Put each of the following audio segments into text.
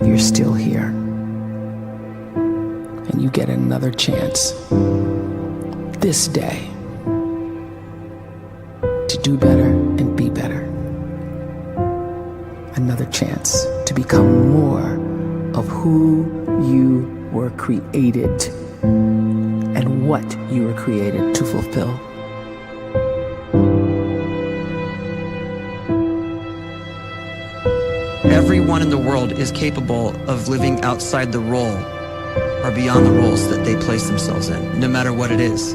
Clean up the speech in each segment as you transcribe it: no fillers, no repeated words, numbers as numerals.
you're still here. And you get another chance this day to do better and be better. Another chance to become more of who you were created and what you were created to fulfill. Everyone in the world is capable of living outside the role or beyond the roles that they place themselves in, no matter what it is.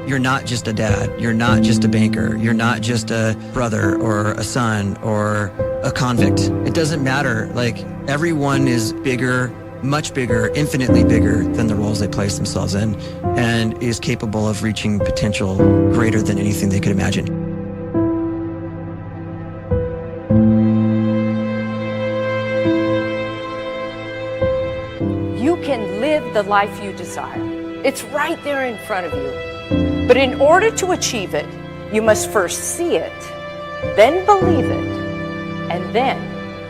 You're not just a dad, you're not just a banker, you're not just a brother or a son or a convict. It doesn't matter. Like, everyone is bigger, much bigger, infinitely bigger than the roles they place themselves in, and is capable of reaching potential greater than anything they could imagine. You can live the life you desire. It's right there in front of you. But in order to achieve it, you must first see it, then believe it, and then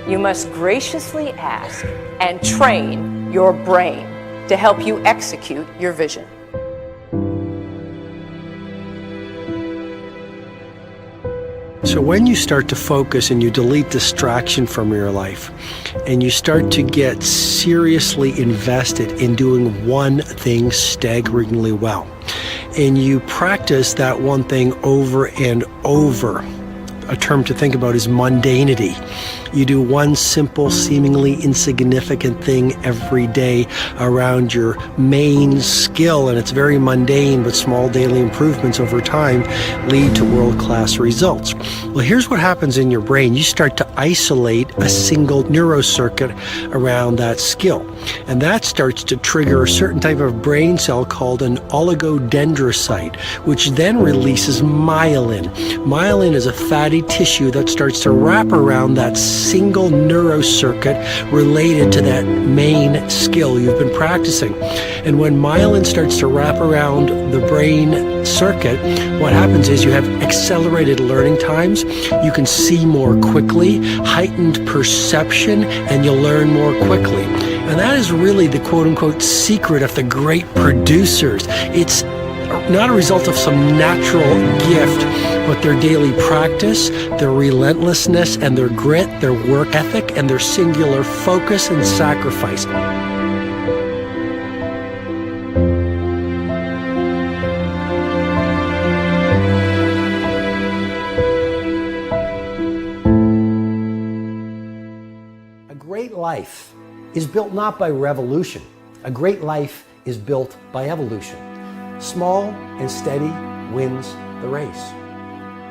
you must graciously ask and train your brain to help you execute your vision. So when you start to focus and you delete distraction from your life, and you start to get seriously invested in doing one thing staggeringly well, and you practice that one thing over and over, a term to think about is mundanity. You do one simple, seemingly insignificant thing every day around your main skill, and it's very mundane, but small daily improvements over time lead to world-class results. Well, here's what happens in your brain. You start to isolate a single neurocircuit around that skill, and that starts to trigger a certain type of brain cell called an oligodendrocyte, which then releases myelin. Myelin is a fatty tissue that starts to wrap around that single neurocircuit related to that main skill you've been practicing. And when myelin starts to wrap around the brain circuit, what happens is you have accelerated learning times, you can see more quickly, heightened perception, and you'll learn more quickly. And that is really the quote-unquote secret of the great producers. It's not a result of some natural gift, but their daily practice, their relentlessness and their grit, their work ethic, and their singular focus and sacrifice. A great life is built not by revolution. A great life is built by evolution. Small and steady wins the race.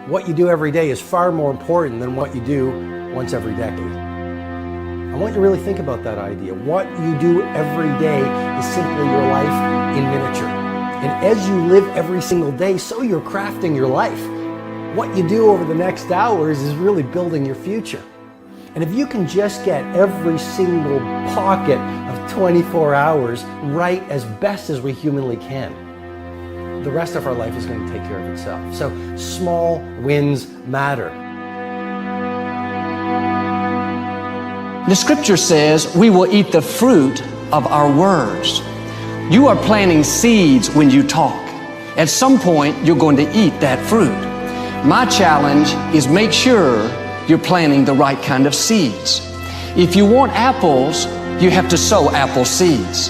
What you do every day is far more important than what you do once every decade. I want you to really think about that idea. What you do every day is simply your life in miniature. And as you live every single day, so you're crafting your life. What you do over the next hours is really building your future. And if you can just get every single pocket of 24 hours right as best as we humanly can, the rest of our life is going to take care of itself. So small wins matter. The scripture says we will eat the fruit of our words. You are planting seeds when you talk. At some point, you're going to eat that fruit. My challenge is make sure you're planting the right kind of seeds. If you want apples, you have to sow apple seeds.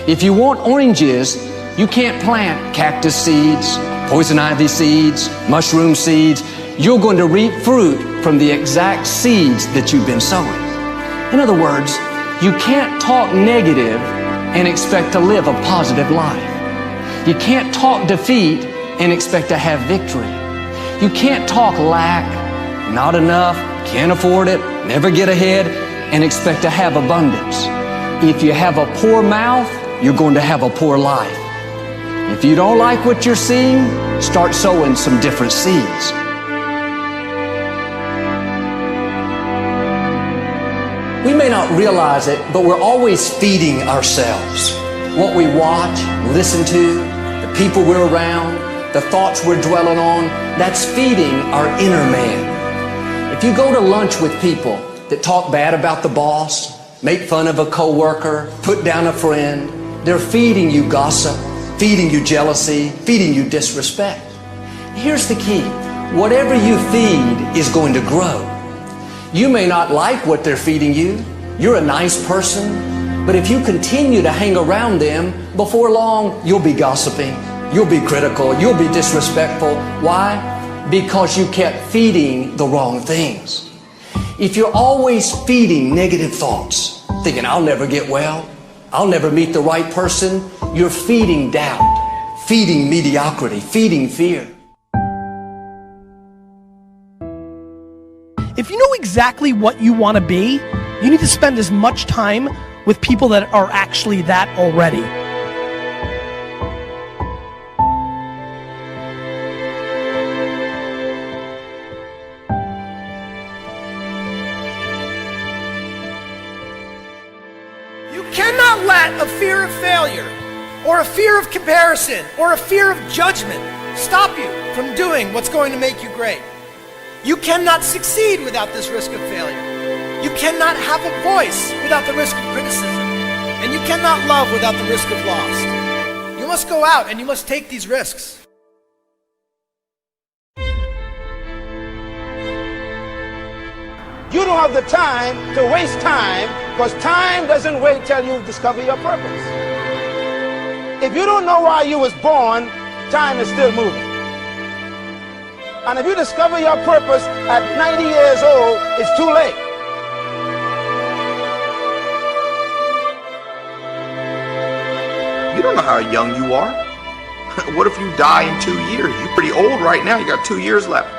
If you want oranges, you can't plant cactus seeds, poison ivy seeds, mushroom seeds. You're going to reap fruit from the exact seeds that you've been sowing. In other words, you can't talk negative and expect to live a positive life. You can't talk defeat and expect to have victory. You can't talk lack, not enough, can't afford it, never get ahead, and expect to have abundance. If you have a poor mouth, you're going to have a poor life. If you don't like what you're seeing, start sowing some different seeds. We may not realize it, but we're always feeding ourselves. What we watch, listen to, the people we're around, the thoughts we're dwelling on, that's feeding our inner man. If you go to lunch with people that talk bad about the boss, make fun of a coworker, put down a friend. They're feeding you gossip, feeding you jealousy, feeding you disrespect. Here's the key. Whatever you feed is going to grow. You may not like what they're feeding you. You're a nice person. But if you continue to hang around them, before long, you'll be gossiping. You'll be critical. You'll be disrespectful. Why? Because you kept feeding the wrong things. If you're always feeding negative thoughts, thinking, I'll never get well, I'll never meet the right person, you're feeding doubt, feeding mediocrity, feeding fear. If you know exactly what you want to be, you need to spend as much time with people that are actually that already. You cannot let a fear of failure, or a fear of comparison, or a fear of judgment stop you from doing what's going to make you great. You cannot succeed without this risk of failure. You cannot have a voice without the risk of criticism. And you cannot love without the risk of loss. You must go out and you must take these risks. You don't have the time to waste time, because time doesn't wait till you discover your purpose. If you don't know why you was born, time is still moving. And if you discover your purpose at 90 years old, it's too late. You don't know how young you are. What if you die in 2 years? You're pretty old right now. You got 2 years left.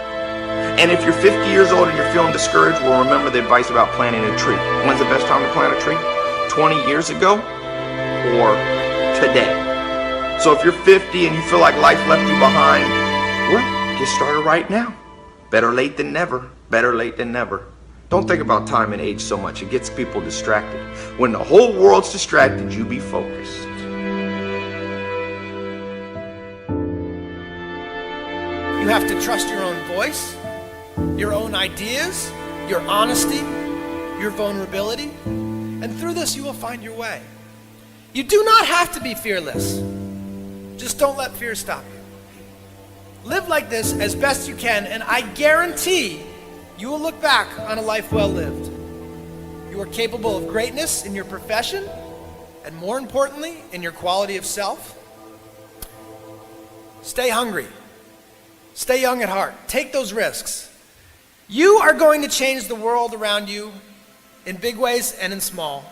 And if you're 50 years old and you're feeling discouraged, well, remember the advice about planting a tree. When's the best time to plant a tree? 20 years ago or today? So if you're 50 and you feel like life left you behind, well, get started right now. Better late than never. Better late than never. Don't think about time and age so much. It gets people distracted. When the whole world's distracted, you be focused. You have to trust your own voice, your own ideas, your honesty, your vulnerability, and through this you will find your way. You do not have to be fearless. Just don't let fear stop you. Live like this as best you can, and I guarantee you will look back on a life well lived. You are capable of greatness in your profession, and more importantly, in your quality of self. Stay hungry. Stay young at heart. Take those risks. You are going to change the world around you in big ways and in small.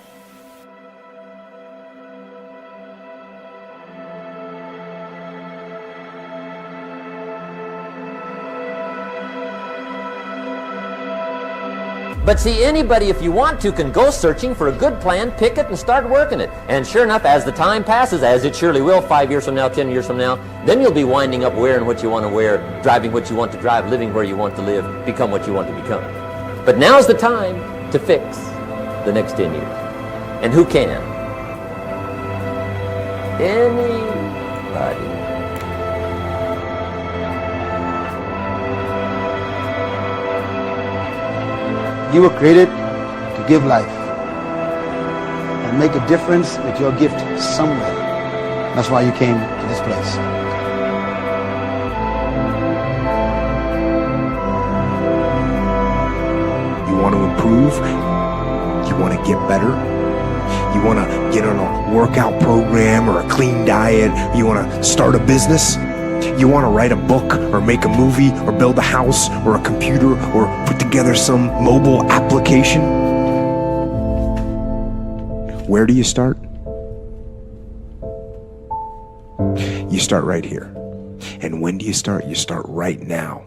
But see, anybody, if you want to, can go searching for a good plan, pick it, and start working it. And sure enough, as the time passes, as it surely will 5 years from now, 10 years from now, then you'll be winding up wearing what you want to wear, driving what you want to drive, living where you want to live, become what you want to become. But now's the time to fix the next 10 years. And who can? Anybody. You were created to give life and make a difference with your gift somewhere. That's why you came to this place. You want to improve? You want to get better? You want to get on a workout program or a clean diet? You want to start a business? You want to write a book or make a movie or build a house or a computer or put together some mobile application? Where do you start? You start right here. And when do you start? You start right now.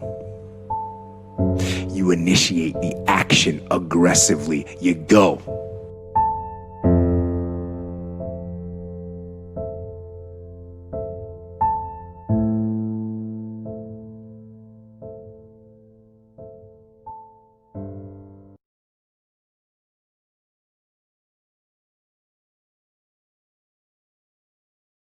You initiate the action aggressively. You go.